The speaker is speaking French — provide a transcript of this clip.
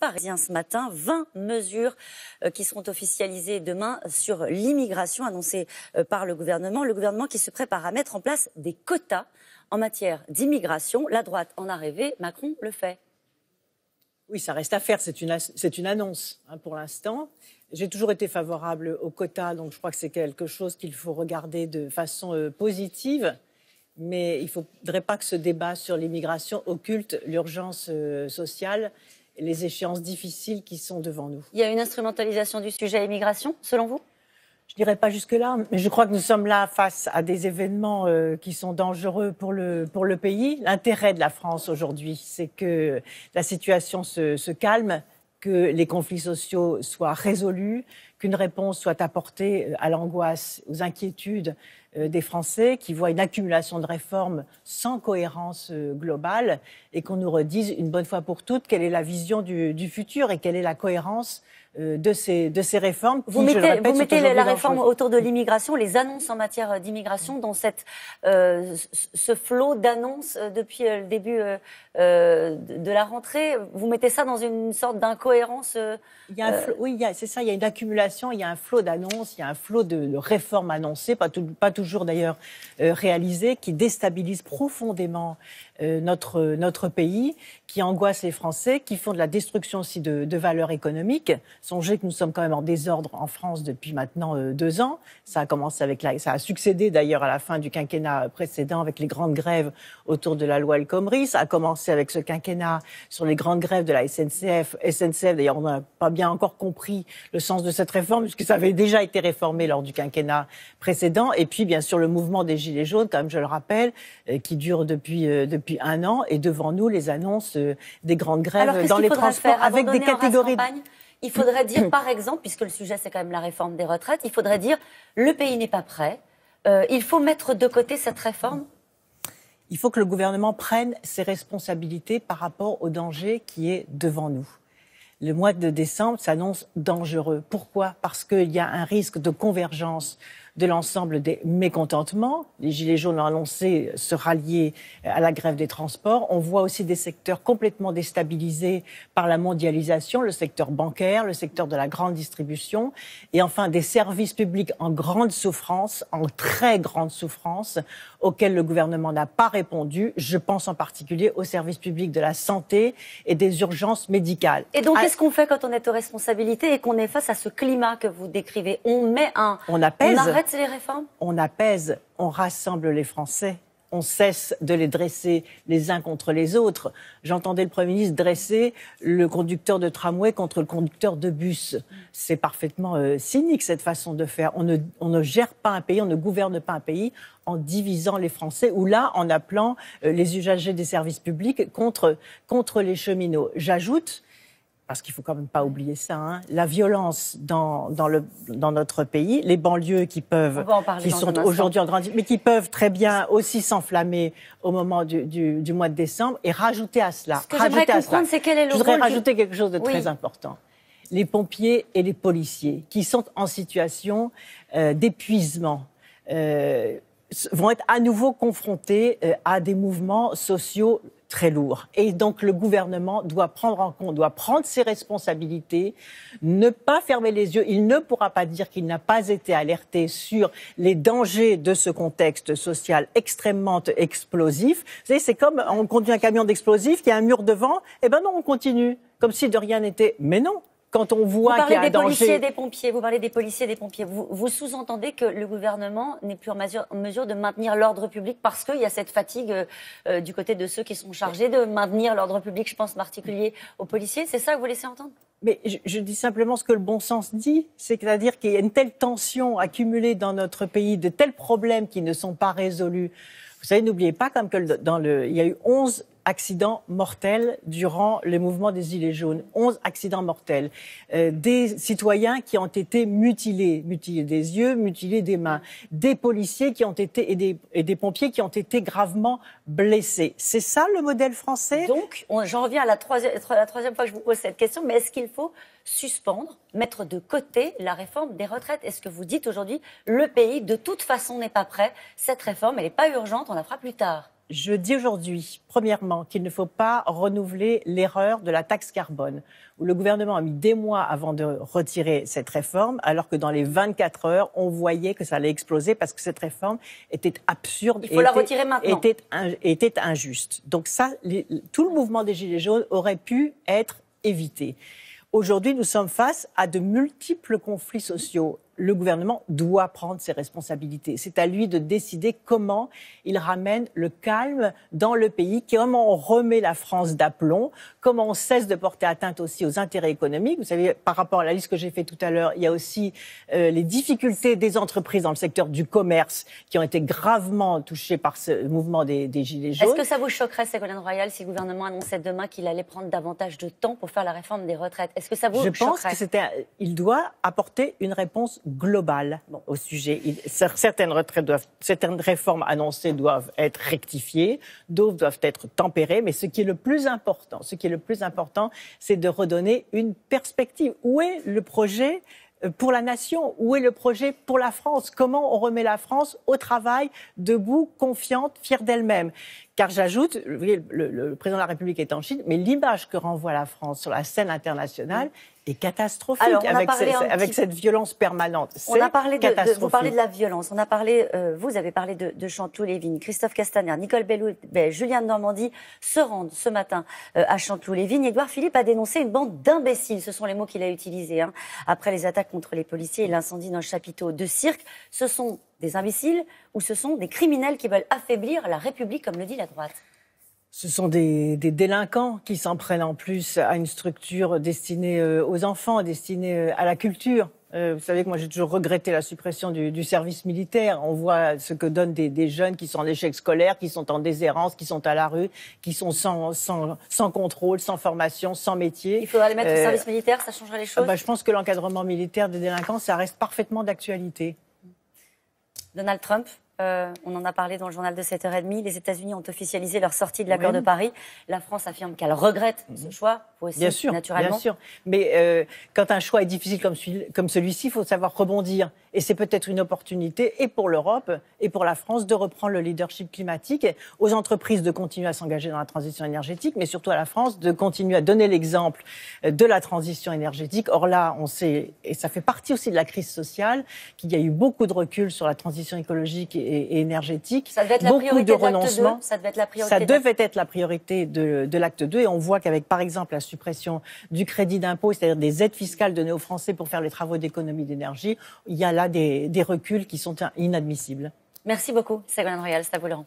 Parisien ce matin, 20 mesures qui seront officialisées demain sur l'immigration annoncée par le gouvernement. Le gouvernement qui se prépare à mettre en place des quotas en matière d'immigration. La droite en a rêvé, Macron le fait. Oui, ça reste à faire, c'est une annonce pour l'instant. J'ai toujours été favorable aux quotas, donc je crois que c'est quelque chose qu'il faut regarder de façon positive. Mais il ne faudrait pas que ce débat sur l'immigration occulte l'urgence sociale et les échéances difficiles qui sont devant nous. Il y a une instrumentalisation du sujet immigration, selon vous ? Je ne dirais pas jusque-là, mais je crois que nous sommes là face à des événements qui sont dangereux pour le pays. L'intérêt de la France aujourd'hui, c'est que la situation se calme, que les conflits sociaux soient résolus, qu'une réponse soit apportée à l'angoisse, aux inquiétudes des Français qui voient une accumulation de réformes sans cohérence globale et qu'on nous redise une bonne fois pour toutes quelle est la vision du futur et quelle est la cohérence de ces réformes. Vous mettez la réforme autour de l'immigration, les annonces en matière d'immigration, dans ce flot d'annonces depuis le début de la rentrée. Vous mettez ça dans une sorte d'incohérence Oui, c'est ça, il y a une accumulation, il y a un flot d'annonces, il y a un flot de réformes annoncées, pas toujours d'ailleurs réalisées, qui déstabilisent profondément notre pays, qui angoissent les Français, qui font de la destruction aussi de valeurs économiques. Songez que nous sommes quand même en désordre en France depuis maintenant 2 ans. Ça a commencé ça a succédé d'ailleurs à la fin du quinquennat précédent avec les grandes grèves autour de la loi El Khomri. Ça a commencé avec ce quinquennat sur les grandes grèves de la SNCF. SNCF, d'ailleurs, on n'a pas bien encore compris le sens de cette réforme puisque ça avait déjà été réformé lors du quinquennat précédent. Et puis, bien sûr, le mouvement des Gilets jaunes, comme je le rappelle, qui dure depuis 1 an. Et devant nous, les annonces des grandes grèves dans les transports avec des catégories... Il faudrait dire, par exemple, puisque le sujet c'est quand même la réforme des retraites, il faudrait dire le pays n'est pas prêt, il faut mettre de côté cette réforme. Il faut que le gouvernement prenne ses responsabilités par rapport au danger qui est devant nous. Le mois de décembre s'annonce dangereux. Pourquoi ? Parce qu'il y a un risque de convergence de l'ensemble des mécontentements. Les Gilets jaunes ont annoncé se rallier à la grève des transports. On voit aussi des secteurs complètement déstabilisés par la mondialisation, le secteur bancaire, le secteur de la grande distribution, et enfin des services publics en grande souffrance, en très grande souffrance, auxquels le gouvernement n'a pas répondu. Je pense en particulier aux services publics de la santé et des urgences médicales. Et donc, qu'est-ce qu'on fait quand on est aux responsabilités et qu'on est face à ce climat que vous décrivez ? On arrête les réformes ? On apaise, on rassemble les Français. On cesse de les dresser les uns contre les autres. J'entendais le Premier ministre dresser le conducteur de tramway contre le conducteur de bus. C'est parfaitement cynique, cette façon de faire. On ne gère pas un pays, on ne gouverne pas un pays en divisant les Français ou là, en appelant les usagers des services publics contre les cheminots. J'ajoute, parce qu'il ne faut quand même pas oublier ça, la violence dans notre pays, les banlieues qui sont aujourd'hui en grande, mais qui peuvent très bien aussi s'enflammer au moment du mois de décembre, et rajouter à cela. Ce que j'aimerais comprendre, c'est quel est le rôle. Je voudrais rajouter quelque chose de très important. Les pompiers et les policiers qui sont en situation d'épuisement vont être à nouveau confrontés à des mouvements sociaux très lourd. Et donc, le gouvernement doit prendre ses responsabilités, ne pas fermer les yeux. Il ne pourra pas dire qu'il n'a pas été alerté sur les dangers de ce contexte social extrêmement explosif. Vous savez, c'est comme on conduit un camion d'explosifs, il y a un mur devant, et ben non, on continue, comme si de rien n'était. Mais non. Quand on voit qu'il y a un danger... Vous parlez des policiers et des pompiers. Vous sous-entendez que le gouvernement n'est plus en mesure de maintenir l'ordre public parce qu'il y a cette fatigue du côté de ceux qui sont chargés de maintenir l'ordre public, je pense en particulier aux policiers. C'est ça que vous laissez entendre ? Mais je dis simplement ce que le bon sens dit, c'est-à-dire qu'il y a une telle tension accumulée dans notre pays, de tels problèmes qui ne sont pas résolus. Vous savez, n'oubliez pas comme que il y a eu 11 accidents mortels durant le mouvement des Gilets jaunes. 11 accidents mortels. Des citoyens qui ont été mutilés des yeux, mutilés des mains. Des policiers qui ont été, et des pompiers qui ont été gravement blessés. C'est ça le modèle français ? Donc, j'en reviens à la troisième fois que je vous pose cette question, mais est-ce qu'il faut suspendre, mettre de côté la réforme des retraites ? Est-ce que vous dites aujourd'hui, le pays de toute façon n'est pas prêt, cette réforme, elle n'est pas urgente, on la fera plus tard ? Je dis aujourd'hui, premièrement, qu'il ne faut pas renouveler l'erreur de la taxe carbone, où le gouvernement a mis des mois avant de retirer cette réforme, alors que dans les 24 heures, on voyait que ça allait exploser parce que cette réforme était absurde. Il faut la retirer maintenant. Était injuste. Donc ça, tout le mouvement des Gilets jaunes aurait pu être évité. Aujourd'hui, nous sommes face à de multiples conflits sociaux. Le gouvernement doit prendre ses responsabilités. C'est à lui de décider comment il ramène le calme dans le pays, comment on remet la France d'aplomb, comment on cesse de porter atteinte aussi aux intérêts économiques. Vous savez, par rapport à la liste que j'ai faite tout à l'heure, il y a aussi les difficultés des entreprises dans le secteur du commerce qui ont été gravement touchées par ce mouvement des Gilets jaunes. Est-ce que ça vous choquerait, Ségolène Royal, si le gouvernement annonçait demain qu'il allait prendre davantage de temps pour faire la réforme des retraites? Est-ce que ça vous choquerait? Je pense qu'il doit apporter une réponse globale au sujet. Certaines réformes annoncées doivent être rectifiées, d'autres doivent être tempérées, mais ce qui est le plus important, c'est de redonner une perspective. Où est le projet pour la nation? Où est le projet pour la France? Comment on remet la France au travail, debout, confiante, fière d'elle-même? Car j'ajoute, le président de la République est en Chine, mais l'image que renvoie la France sur la scène internationale est catastrophique. Alors, avec cette violence permanente. Vous parlez de la violence. Vous avez parlé de Chanteloup-les-Vignes. Christophe Castaner, Nicole Belloubet, Julien de Normandie se rendent ce matin à Chanteloup-les-Vignes. Édouard Philippe a dénoncé une bande d'imbéciles. Ce sont les mots qu'il a utilisés après les attaques contre les policiers et l'incendie d'un chapiteau de cirque. Ce sont des imbéciles ou ce sont des criminels qui veulent affaiblir la République, comme le dit la droite? Ce sont des délinquants qui s'en prennent en plus à une structure destinée aux enfants, destinée à la culture. Vous savez que moi j'ai toujours regretté la suppression du service militaire. On voit ce que donnent des jeunes qui sont en échec scolaire, qui sont en déshérence, qui sont à la rue, qui sont sans contrôle, sans formation, sans métier. Il faudra les mettre au service militaire, ça changerait les choses? Je pense que l'encadrement militaire des délinquants, ça reste parfaitement d'actualité. Donald Trump, on en a parlé dans le journal de 7h30. Les États-Unis ont officialisé leur sortie de l'accord de Paris. La France affirme qu'elle regrette ce choix. Vous aussi, bien sûr, naturellement. Bien sûr. Mais quand un choix est difficile comme celui-ci, il faut savoir rebondir. Et c'est peut-être une opportunité, et pour l'Europe, et pour la France, de reprendre le leadership climatique, et aux entreprises de continuer à s'engager dans la transition énergétique, mais surtout à la France de continuer à donner l'exemple de la transition énergétique. Or là, on sait, et ça fait partie aussi de la crise sociale, qu'il y a eu beaucoup de recul sur la transition écologique et énergétique. Ça devait être la priorité de l'acte 2. Ça devait être la priorité de l'acte 2, et on voit qu'avec, par exemple, la suppression du crédit d'impôt, c'est-à-dire des aides fiscales données aux Français pour faire les travaux d'économie d'énergie, il y a là des reculs qui sont inadmissibles. Merci beaucoup, Ségolène Royal, c'est à vous, Laurent.